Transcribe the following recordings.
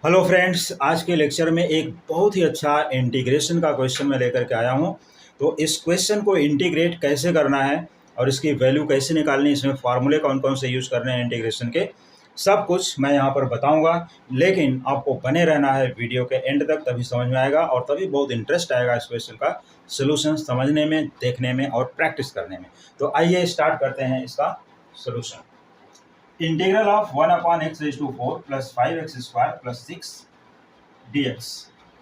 Hello friends, आज के lecture में एक बहुत ही अच्छा इंटीग्रेशन का क्वेश्चन मैं लेकर के आया हूं। तो इस क्वेश्चन को इंटीग्रेट कैसे करना है और इसकी वैल्यू कैसे निकालनी है, इसमें फार्मूले कौन कौन से यूज़ करने हैं इंटीग्रेशन के, सब कुछ मैं यहां पर बताऊंगा। लेकिन आपको बने रहना है वीडियो के एंड तक, तभी समझ में आएगा और तभी बहुत इंटरेस्ट आएगा इस क्वेश्चन का सोल्यूशन समझने में, देखने में और प्रैक्टिस करने में। तो आइए स्टार्ट करते हैं इसका solution. Integral of 1/x⁴ plus 5x² plus 6 dx।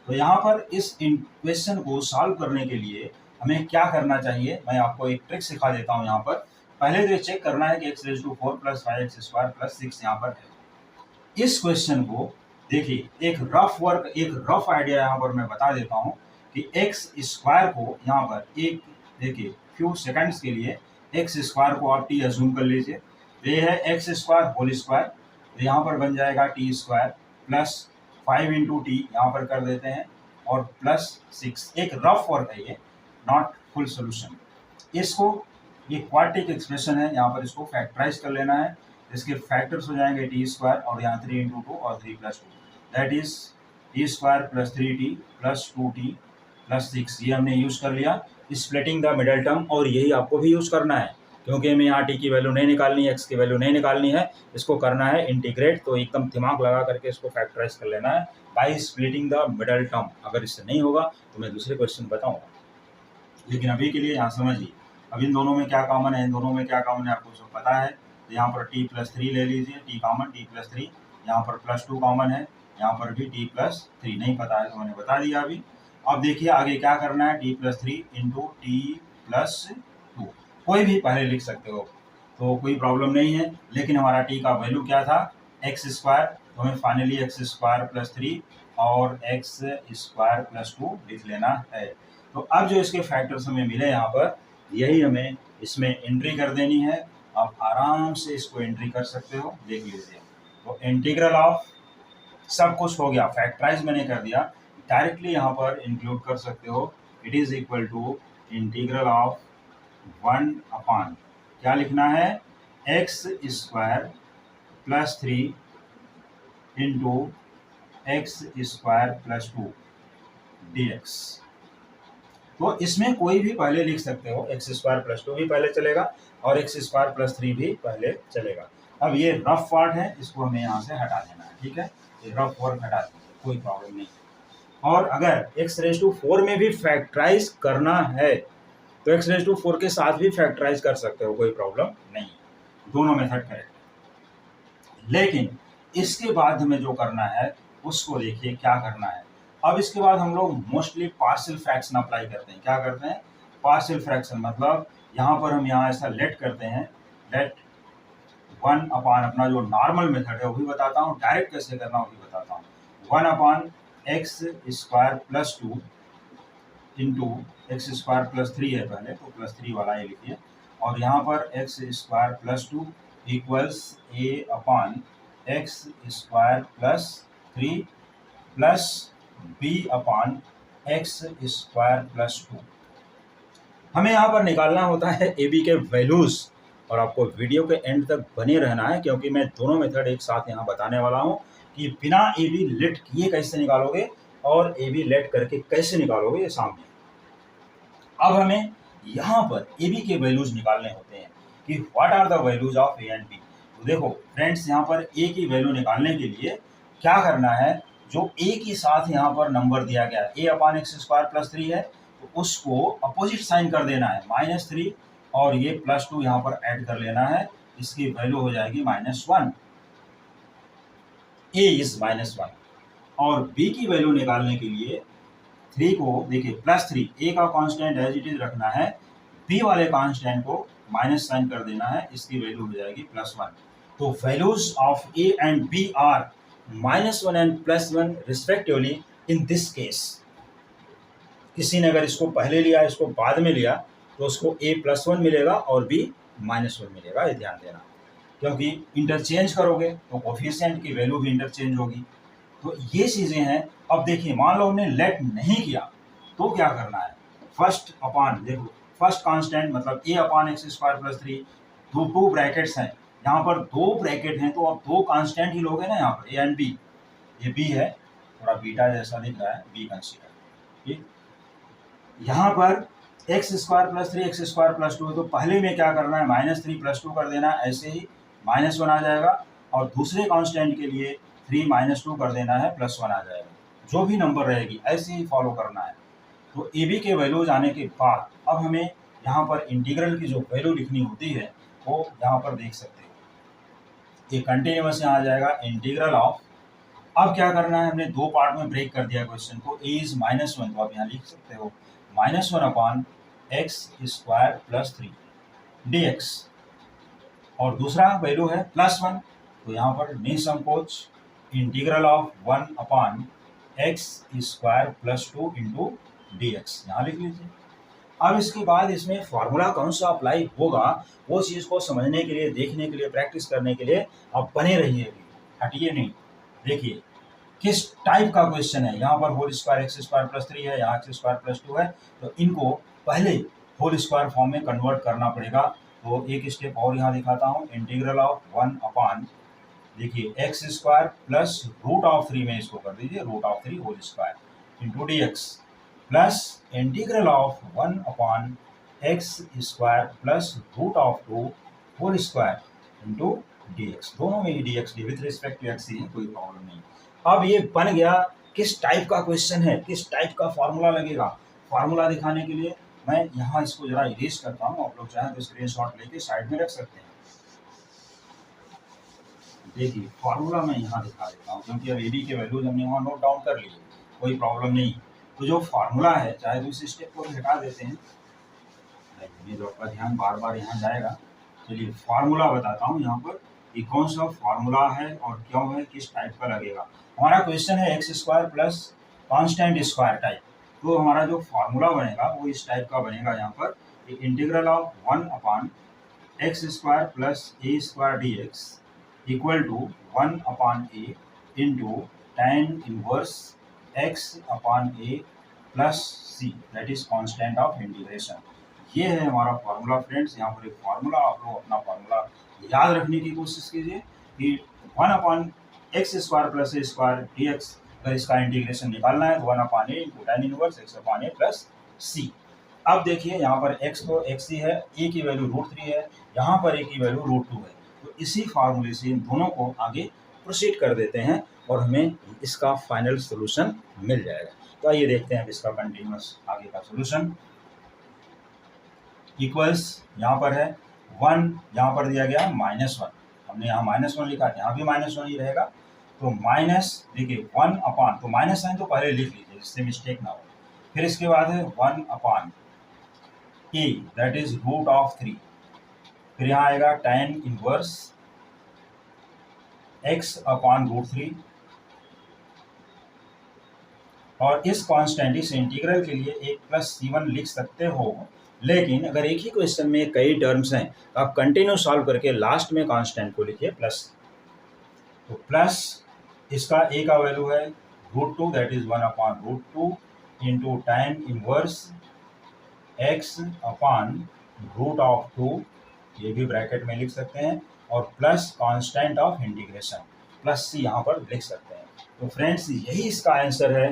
तो यहाँ पर इस इक्वेशन को सॉल्व करने के लिए हमें क्या करना चाहिए, मैं आपको एक ट्रिक सिखा देता हूँ। यहाँ पर पहले तो चेक करना है कि x⁴ प्लस 5x² प्लस 6 यहाँ पर है। इस क्वेश्चन को देखिए, एक रफ आइडिया यहाँ पर मैं बता देता हूँ कि x² को यहाँ पर एक देखिए फ्यू सेकंड्स के लिए x² को आप t अज्यूम कर लीजिए। ये है x² होल स्क्वायर, तो यहाँ पर बन जाएगा t² प्लस 5 इंटू टी यहाँ पर कर देते हैं और प्लस 6। एक रफ वर्क है ये, नॉट फुल सोल्यूशन। इसको ये क्वाड्रेटिक एक्सप्रेशन है, यहाँ पर इसको फैक्टराइज कर लेना है। इसके फैक्टर्स हो जाएंगे t² और यहाँ 3 इंटू 2 और 3 plus 2, that is t² plus 3t plus 2t plus 6। ये हमने यूज़ कर लिया स्प्लिटिंग द मिडल टर्म, और यही आपको भी यूज़ करना है क्योंकि हमें यहाँ टी की वैल्यू नहीं निकालनी है, एक्स की वैल्यू नहीं निकालनी है, इसको करना है इंटीग्रेट। तो एकदम दिमाग लगा करके इसको फैक्टराइज कर लेना है by splitting the middle term. अगर इससे नहीं होगा तो मैं दूसरे क्वेश्चन बताऊंगा, लेकिन अभी के लिए यहाँ समझिए। अब इन दोनों में क्या कॉमन है, इन दोनों में क्या कॉमन है आपको सब पता है। तो यहाँ पर t प्लस 3 ले लीजिए, t कॉमन, t प्लस 3। यहाँ पर प्लस 2 कॉमन है, यहाँ पर भी t प्लस 3 नहीं पता है तो मैंने बता दिया अभी। अब देखिए आगे क्या करना है, t plus 3 into T plus 2। कोई भी पहले लिख सकते हो तो कोई प्रॉब्लम नहीं है, लेकिन हमारा t का वैल्यू क्या था, x²। तो हमें फाइनली x² प्लस 3 और x² प्लस 2 लिख लेना है। तो अब जो इसके फैक्टर्स हमें मिले यहाँ पर, यही हमें इसमें एंट्री कर देनी है। आप आराम से इसको एंट्री कर सकते हो, देख लीजिए। तो इंटीग्रल ऑफ सब कुछ हो गया, फैक्टराइज मैंने कर दिया, डायरेक्टली यहाँ पर इंक्लूड कर सकते हो। It is equal to integral of 1 क्या लिखना है, x² plus 3 into x² plus 2 dx। तो इसमें कोई भी पहले लिख सकते हो, x² प्लस 2 भी पहले चलेगा और x² प्लस 3 भी पहले चलेगा। अब ये रफ पार्ट है, इसको हमें यहाँ से हटा देना है, ठीक है। ये रफ वर्क हटा दीजिए, कोई प्रॉब्लम नहीं। और अगर x⁴ में भी फैक्टराइज करना है तो x⁴ के साथ भी फैक्टराइज कर सकते हो, कोई प्रॉब्लम नहीं, दोनों मेथड करेक्ट। लेकिन इसके बाद हमें जो करना है उसको देखिए क्या करना है। अब इसके बाद हम लोग मोस्टली पार्शियल फ्रैक्शन अप्लाई करते हैं। क्या करते हैं, पार्शियल फ्रैक्शन, मतलब यहाँ पर हम यहाँ ऐसा लेट करते हैं, लेट 1 अपान अपना जो नॉर्मल मेथड है वो भी बताता हूँ, डायरेक्ट कैसे करना वो भी बताता हूँ। 1/x² plus 2 into x² plus 3 है पहले, तो प्लस 3 वाला ये लिखिए। और यहाँ पर x² plus 2 equals a/x² plus 3 plus b/x² plus 2। हमें यहाँ पर निकालना होता है ए बी के वैल्यूज़, और आपको वीडियो के एंड तक बने रहना है क्योंकि मैं दोनों मेथड एक साथ यहाँ बताने वाला हूँ कि बिना ए बी लेट किए कैसे निकालोगे और ए बी लेट करके कैसे निकालोगे, ये सामने। अब हमें यहाँ पर ए बी के वैल्यूज निकालने होते हैं कि what are the values of a and b. तो देखो फ्रेंड्स, यहाँ पर ए की वैल्यू निकालने के लिए क्या करना है, जो ए के साथ यहाँ पर नंबर दिया गया है a/x² प्लस 3 है, तो उसको अपोजिट साइन कर देना है -3, और ये प्लस 2 यहाँ पर ऐड कर लेना है, इसकी वैल्यू हो जाएगी -1। ए इज -1। और बी की वैल्यू निकालने के लिए 3 को देखिए +3, ए का कांस्टेंट एज इट इज रखना है, बी वाले कांस्टेंट को माइनस साइन कर देना है, इसकी वैल्यू हो जाएगी +1। तो values of a and b are -1 and +1 respectively in this case. किसी ने अगर इसको पहले लिया, इसको बाद में लिया, तो उसको a +1 मिलेगा और b -1 मिलेगा, ये ध्यान देना, क्योंकि इंटरचेंज करोगे तो कोफिशिएंट की वैल्यू भी इंटरचेंज होगी। तो ये चीज़ें हैं। अब देखिए, मान लो हमने लेट नहीं किया तो क्या करना है, फर्स्ट अपान, देखो फर्स्ट कांस्टेंट मतलब a/x² प्लस 3, दो ब्रैकेट्स हैं, यहाँ पर 2 ब्रैकेट हैं, तो अब 2 कांस्टेंट ही लोगे ना यहाँ पर, ए एंड बी। ये बी है, थोड़ा बीटा जैसा दिख रहा है, बी कंसीडर। ठीक, यहाँ पर x square plus 3 x square plus 2 है, तो पहले में क्या करना है, -3 + 2 कर देना, ऐसे ही -1 आ जाएगा, और दूसरे कांस्टेंट के लिए 3 - 2 कर देना है, +1 आ जाएगा। जो भी नंबर रहेगी ऐसे ही फॉलो करना है। तो ए बी के वैल्यूज आने के बाद अब हमें यहाँ पर इंटीग्रल की जो वैल्यू लिखनी होती है वो यहाँ पर देख सकते हो, ये कंटिन्यूअस यहाँ आ जाएगा इंटीग्रल ऑफ। अब क्या करना है, हमने दो पार्ट में ब्रेक कर दिया क्वेश्चन को, ए इज -1, तो आप यहाँ लिख सकते हो -1/x² + 3 dx, और दूसरा वैल्यू है +1, तो यहाँ पर निसंकोच इंटीग्रल ऑफ 1/x² + 2 × dx यहाँ लिख लीजिए। अब इसके बाद इसमें फार्मूला कौन सा अप्लाई होगा वो चीज़ को समझने के लिए, देखने के लिए, प्रैक्टिस करने के लिए आप बने रहिए, अभी हटिए नहीं। देखिए किस टाइप का क्वेश्चन है, यहाँ पर होल स्क्वायर x² + 3 है, यहाँ x² + 2 है, तो इनको पहले होल स्क्वायर फॉर्म में कन्वर्ट करना पड़ेगा। तो एक स्टेप और यहाँ दिखाता हूँ, इंटीग्रल ऑफ 1/, देखिए x² + √3 में इसको कर दीजिए, √3 whole square × dx plus integral of 1/x² + √2 whole square × dx, दोनों में ही dx with respect to x ही है, कोई प्रॉब्लम नहीं। अब ये बन गया, किस टाइप का क्वेश्चन है, किस टाइप का फार्मूला लगेगा, फार्मूला दिखाने के लिए मैं यहाँ इसको जरा इरेज करता हूँ, आप लोग चाहें तो स्क्रीनशॉट लेके साइड में रख सकते हैं। देखिए फार्मूला मैं यहाँ दिखा देता हूँ, क्योंकि अब ए बी के वैल्यूज हमने वहाँ नोट डाउन कर लिए, कोई प्रॉब्लम नहीं। तो जो फार्मूला है, चाहे तो इस स्टेप को भी हटा देते हैं, ये तो आपका ध्यान बार बार यहाँ जाएगा। चलिए फार्मूला बताता हूँ यहाँ पर, ये कौन सा फार्मूला है और क्यों है, किस टाइप का लगेगा। हमारा क्वेश्चन है x² plus constant square type, तो हमारा जो फार्मूला बनेगा वो इस टाइप का बनेगा। यहाँ पर integral of 1/x² + a² dx equal to 1/a × tan inverse x/a + c, that is constant of integration. ये है हमारा फार्मूला फ्रेंड्स। यहाँ पर एक फार्मूला, आप लोग अपना फार्मूला याद रखने की कोशिश कीजिए कि 1/x² + a² dx, अगर इसका इंटीग्रेशन निकालना है तो 1/a × tan inverse x/a + c। अब देखिए यहाँ पर x तो x ही है, a की वैल्यू √3 है, यहाँ पर a की वैल्यू √2 है, तो इसी फार्मूले से इन दोनों को आगे प्रोसीड कर देते हैं और हमें इसका फाइनल सोल्यूशन मिल जाएगा। तो आइए देखते हैं इसका कंटिन्यूअस आगे का सोल्यूशन। इक्वल्स यहाँ पर है 1, यहाँ पर दिया गया -1, हमने यहाँ -1 लिखा, यहाँ भी -1 ही रहेगा। तो माइनस, देखिए 1/, तो माइनस साइन तो पहले लिख लीजिए जिससे मिस्टेक ना हो। फिर इसके बाद है 1/a, दैट इज √3, फिर यहाँ आएगा tan इनवर्स x/√3, और इस कांस्टेंट, इस इंटीग्रल के लिए एक +c1 लिख सकते हो, लेकिन अगर एक ही क्वेश्चन में कई टर्म्स हैं तो आप कंटिन्यू सॉल्व करके लास्ट में कांस्टेंट को लिखिए प्लस। तो प्लस इसका a का वैल्यू है √2, that is 1/√2 × tan inverse x/√2, ये भी ब्रैकेट में लिख सकते हैं, और plus constant of integration, plus c यहाँ पर लिख सकते हैं। तो फ्रेंड्स यही इसका आंसर है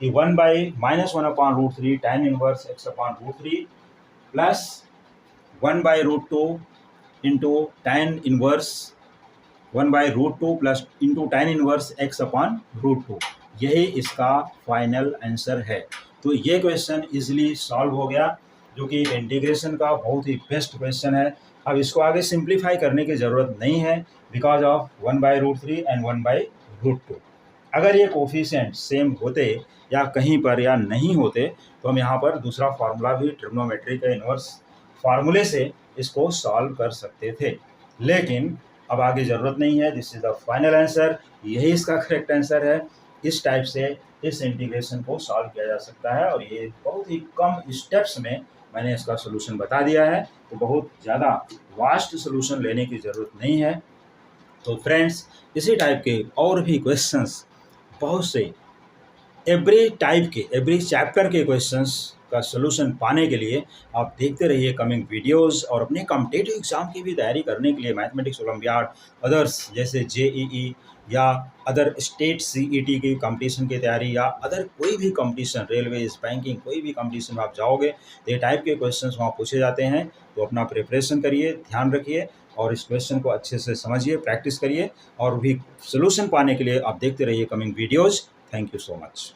कि 1/√3 tan inverse x/√3 plus 1/√2 × tan inverse 1/√2 plus × tan inverse x/√2, यही इसका फाइनल आंसर है। तो ये क्वेश्चन इजीली सॉल्व हो गया, जो कि इंटीग्रेशन का बहुत ही बेस्ट क्वेश्चन है। अब इसको आगे सिंप्लीफाई करने की ज़रूरत नहीं है, बिकॉज ऑफ 1/√3 एंड 1/√2। अगर ये कोफिशिएंट सेम होते या कहीं पर या नहीं होते तो हम यहाँ पर दूसरा फार्मूला भी ट्रिग्नोमेट्री के इनवर्स फार्मूले से इसको सॉल्व कर सकते थे, लेकिन अब आगे ज़रूरत नहीं है। This is the final answer, यही इसका करेक्ट आंसर है। इस टाइप से इस इंटीग्रेशन को सॉल्व किया जा सकता है, और ये बहुत ही कम स्टेप्स में मैंने इसका सोल्यूशन बता दिया है, तो बहुत ज़्यादा वास्ट सोल्यूशन लेने की ज़रूरत नहीं है। तो फ्रेंड्स इसी टाइप के और भी क्वेश्चंस बहुत से एवरी टाइप के, एवरी चैप्टर के क्वेश्चंस का सोल्यूशन पाने के लिए आप देखते रहिए कमिंग वीडियोस, और अपने कॉम्पिटिटिव एग्जाम की भी तैयारी करने के लिए मैथमेटिक्स ओलंपियाड, अदर्स जैसे JEE या अदर स्टेट सीईटी की कंपटीशन की तैयारी या अदर कोई भी कंपटीशन, रेलवेज, बैंकिंग, कोई भी कंपटीशन में आप जाओगे तो ये टाइप के क्वेश्चंस वहाँ पूछे जाते हैं। तो अपना प्रिपरेशन करिए, ध्यान रखिए और इस क्वेश्चन को अच्छे से समझिए, प्रैक्टिस करिए और भी सोल्यूशन पाने के लिए आप देखते रहिए coming videos. Thank you so much.